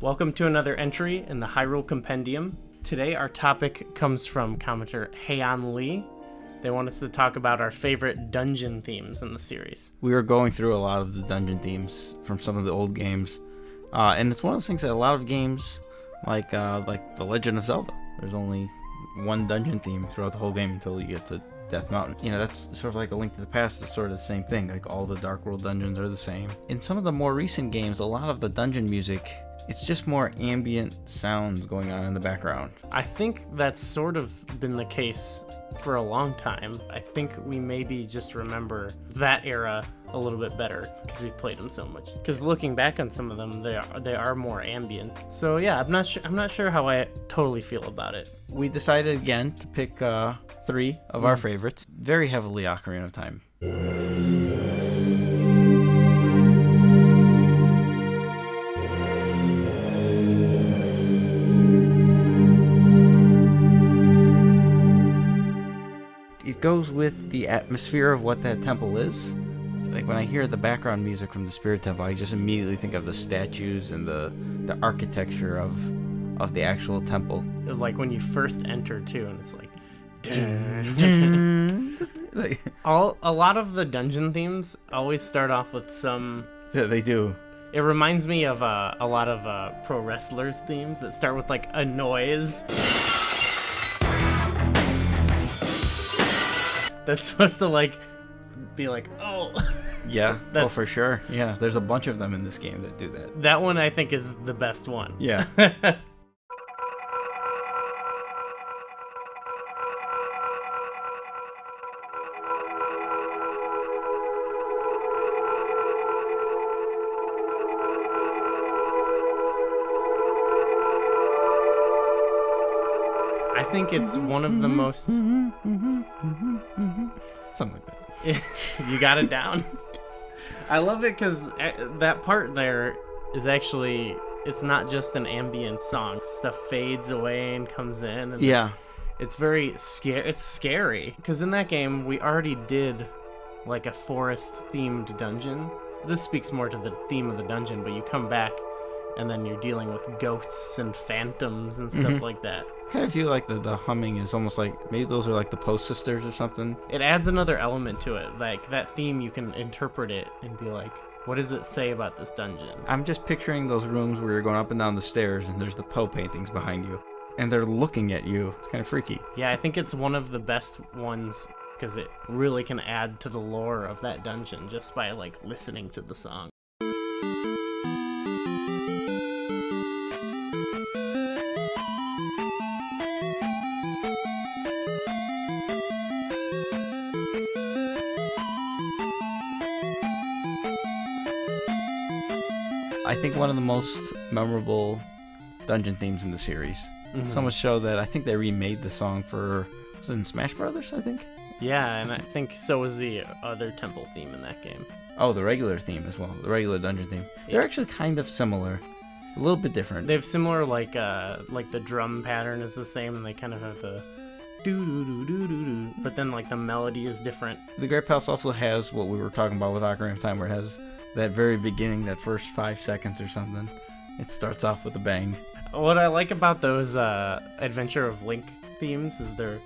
Welcome to another entry in the Hyrule Compendium. Today our topic comes from commenter Hayon Lee. They want us to talk about our favorite dungeon themes in the series. We were going through a lot of the dungeon themes from some of the old games. And it's one of those things that a lot of games, like The Legend of Zelda, there's only one dungeon theme throughout the whole game until you get to Death Mountain. You know, that's sort of like A Link to the Past is sort of the same thing. Like all the Dark World dungeons are the same. In some of the more recent games, a lot of the dungeon music, it's just more ambient sounds going on in the background. I think that's sort of been the case for a long time. I think we maybe just remember that era a little bit better because we played them so much. Because looking back on some of them, they are more ambient. So yeah, I'm not sure how I totally feel about it. We decided again to pick 3 of our favorites. Very heavily Ocarina of Time. It goes with the atmosphere of what that temple is. Like when I hear the background music from the Spirit Temple, I just immediately think of the statues and the architecture of the actual temple. Like when you first enter too, and it's like a lot of the dungeon themes always start off with some. Yeah, they do. It reminds me of a lot of pro wrestlers themes that start with like a noise. That's supposed to like be like, oh. Yeah, for sure. Yeah, there's a bunch of them in this game that do that. That one I think is the best one. Yeah. I think it's one of the most... Something like that. You got it down. I love it because that part there is actually, it's not just an ambient song. Stuff fades away and comes in. And yeah. It's very scary. It's scary because in that game we already did like a forest-themed dungeon. This speaks more to the theme of the dungeon, but you come back and then you're dealing with ghosts and phantoms and stuff like that. I kind of feel like the humming is almost like maybe those are like the Post Sisters or something. It adds another element to it. Like that theme, you can interpret it and be like, what does it say about this dungeon? I'm just picturing those rooms where you're going up and down the stairs and there's the Poe paintings behind you and they're looking at you. It's kind of freaky. Yeah, I think it's one of the best ones because it really can add to the lore of that dungeon just by like listening to the song. I think one of the most memorable dungeon themes in the series. So much so that I think they remade the song for, was it in Smash Brothers, I think? Yeah, and I think so was the other temple theme in that game. Oh, the regular theme as well, the regular dungeon theme. They're actually kind of similar, a little bit different. They have similar, like the drum pattern is the same, and they kind of have the do-do-do-do-do-do, but then like the melody is different. The Great Palace also has what we were talking about with Ocarina of Time, where it has that very beginning, that first 5 seconds or something. It starts off with a bang. What I like about those Adventure of Link themes is they're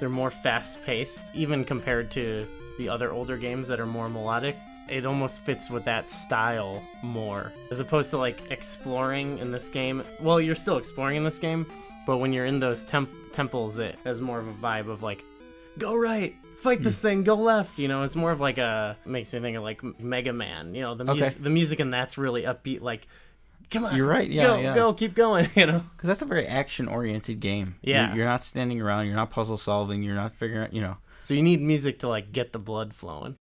more fast-paced, even compared to the other older games that are more melodic. It almost fits with that style more, as opposed to like exploring in this game. Well, you're still exploring in this game, but when you're in those temples, it has more of a vibe of like, go right, fight this thing, go left. You know, it's more of like makes me think of like Mega Man. You know, the music in that's really upbeat. Like, come on, you're right. Yeah, go, keep going. You know, because that's a very action-oriented game. Yeah, you're not standing around. You're not puzzle solving. You're not figuring out. You know, so you need music to like get the blood flowing.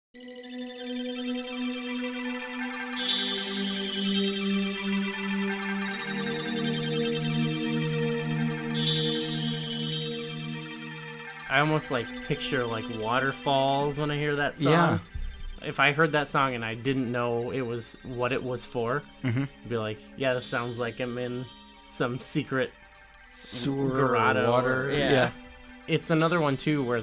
I almost like picture like waterfalls when I hear that song. Yeah. If I heard that song and I didn't know it was what it was for, I'd be like, yeah, this sounds like I'm in some secret sewer grotto. Water. Yeah. It's another one too where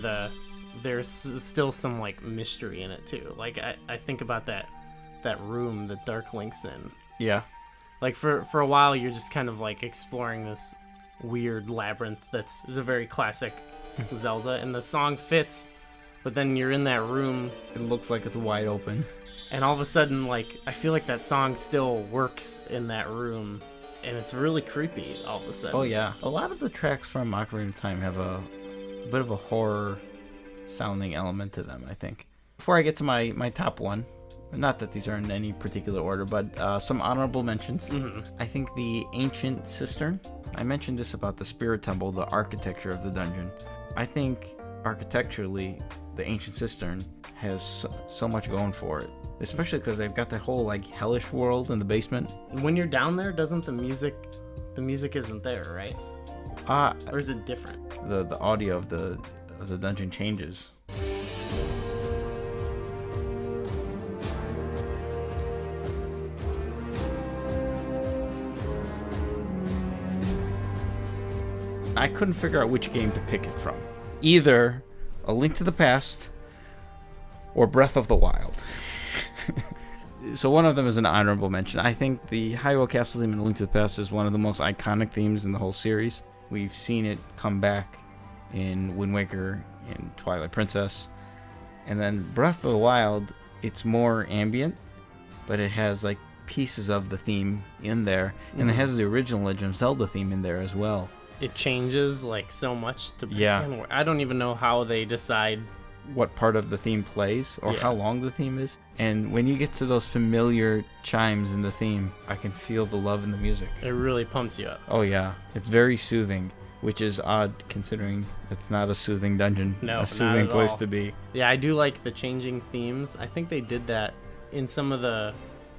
there's still some like mystery in it too. Like I think about that room that Dark Link's in. Yeah. Like for a while, you're just kind of like exploring this weird labyrinth is a very classic Zelda, and the song fits. But then you're in that room. It looks like it's wide open. And all of a sudden, like, I feel like that song still works in that room. And it's really creepy all of a sudden. Oh, yeah. A lot of the tracks from Ocarina of Time have a bit of a horror-sounding element to them, I think. Before I get to my top one, not that these are in any particular order, but some honorable mentions. Mm-hmm. I think the ancient Cistern. I mentioned this about the Spirit Temple, the architecture of the dungeon. I think architecturally, the ancient Cistern has so much going for it. Especially because they've got that whole like hellish world in the basement. When you're down there, doesn't the music isn't there, right? Or is it different? The audio of the dungeon changes. I couldn't figure out which game to pick it from. Either A Link to the Past or Breath of the Wild. So one of them is an honorable mention. I think the Hyrule Castle theme in A Link to the Past is one of the most iconic themes in the whole series. We've seen it come back in Wind Waker and Twilight Princess. And then Breath of the Wild, it's more ambient, but it has like pieces of the theme in there. And it has the original Legend of Zelda theme in there as well. It changes like so much to Yeah. I don't even know how they decide what part of the theme plays or how long the theme is. And when you get to those familiar chimes in the theme, I can feel the love in the music. It really pumps you up. Oh yeah, it's very soothing, which is odd considering it's not a soothing dungeon. No, a soothing not at place all. to be. Yeah, I do like the changing themes. I think they did that in some of the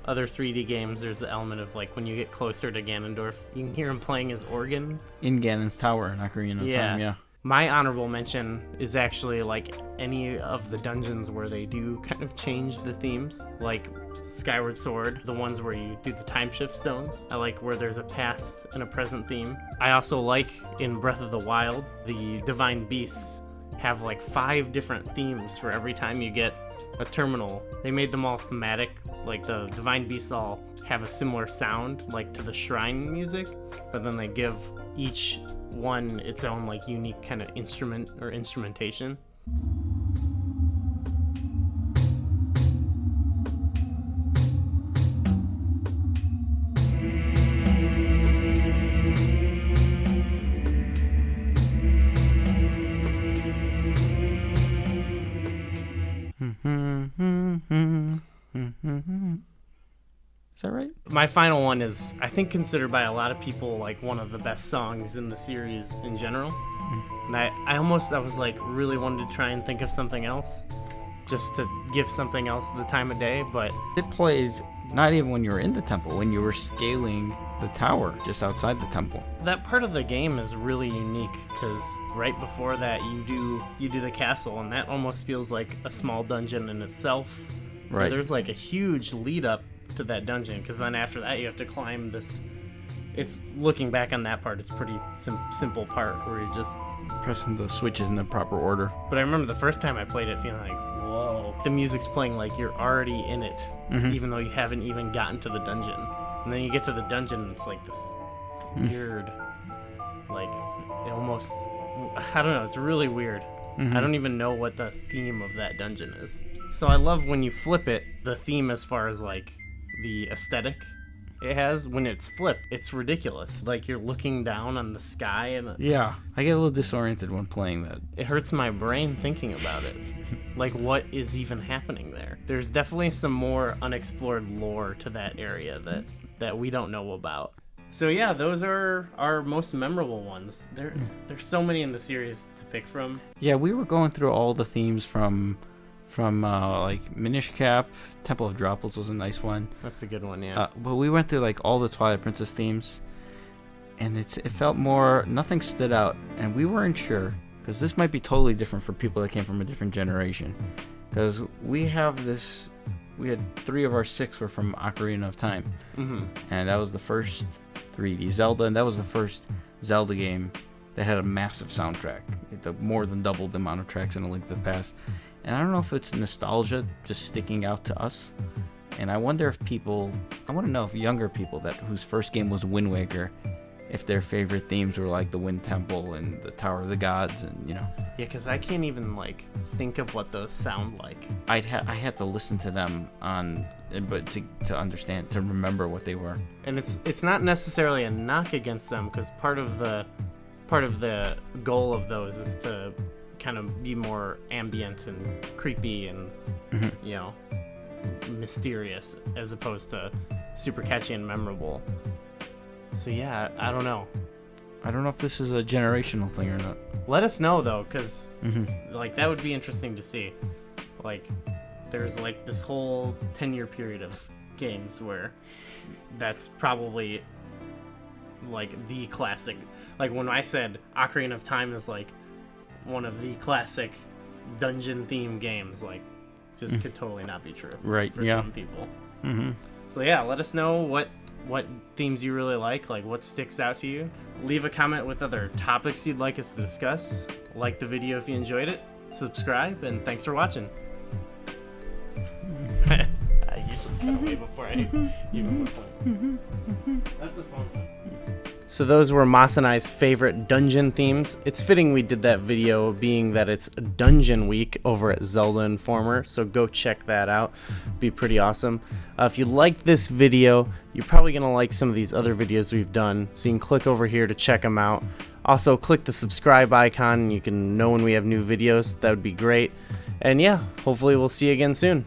other 3D games. There's the element of like when you get closer to Ganondorf, you can hear him playing his organ. In Ganon's Tower in Ocarina of Time, yeah. My honorable mention is actually like any of the dungeons where they do kind of change the themes, like Skyward Sword, the ones where you do the time shift stones. I like where there's a past and a present theme. I also like in Breath of the Wild, the Divine Beasts have like 5 different themes for every time you get a terminal. They made them all thematic, like the Divine Beasts all have a similar sound, like to the shrine music, but then they give each one its own like unique kind of instrument or instrumentation. Is that right? My final one is, I think, considered by a lot of people like one of the best songs in the series in general. And I was like really wanted to try and think of something else, just to give something else the time of day, but It played not even when you were in the temple, when you were scaling the tower just outside the temple. that part of the game is really unique because right before that you do the castle, and that almost feels like a small dungeon in itself. Right. There's like a huge lead up to that dungeon, because then after that you have to climb this. It's looking back on that part, it's pretty simple part where you just Pressing the switches in the proper order. But I remember the first time I played it feeling like, whoa. The music's playing like you're already in it, even though you haven't even gotten to the dungeon. And then you get to the dungeon and it's like this weird, like, it almost, I don't know, it's really weird. I don't even know what the theme of that dungeon is. So I love when you flip it, the theme as far as like the aesthetic it has, when it's flipped, it's ridiculous. Like you're looking down on the sky and Yeah, I get a little disoriented when playing that. it hurts my brain thinking about it. Like, what is even happening there? There's definitely some more unexplored lore to that area that we don't know about. So yeah, those are our most memorable ones. There's so many in the series to pick from. Yeah, we were going through all the themes from like Minish Cap. Temple of Droplets was a nice one. That's a good one, yeah. But we went through like all the Twilight Princess themes, and it felt more, nothing stood out, and we weren't sure, because this might be totally different for people that came from a different generation, because we had 3 of our 6 were from Ocarina of Time, and that was the first 3D Zelda, and that was the first Zelda game that had a massive soundtrack. It more than doubled the amount of tracks in A Link to the Past. And I don't know if it's nostalgia just sticking out to us. And I wonder if people I want to know if younger people whose first game was Wind Waker, if their favorite themes were like the Wind Temple and the Tower of the Gods, and Yeah, because I can't even like think of what those sound like. I had to listen to them but to understand, to remember what they were. And it's not necessarily a knock against them, because part of the goal of those is to kind of be more ambient and creepy and mysterious, as opposed to super catchy and memorable. So yeah, I don't know. I don't know if this is a generational thing or not. Let us know though, because like that would be interesting to see. Like there's like this whole 10-year period of games where that's probably like the classic. Like when I said Ocarina of Time is like one of the classic dungeon theme games, like just could totally not be true, right? For some people. So yeah, let us know what themes you really like what sticks out to you. Leave a comment with other topics you'd like us to discuss. Like the video if you enjoyed it. Subscribe, and thanks for watching. I usually cut away before I even look one. That's a fun one. So those were Mas and I's favorite dungeon themes. It's fitting we did that video, being that it's Dungeon Week over at Zelda Informer, so go check that out. Be pretty awesome. If you liked this video, you're probably going to like some of these other videos we've done, so you can click over here to check them out. Also, click the subscribe icon and you can know when we have new videos. That would be great. And yeah, hopefully we'll see you again soon.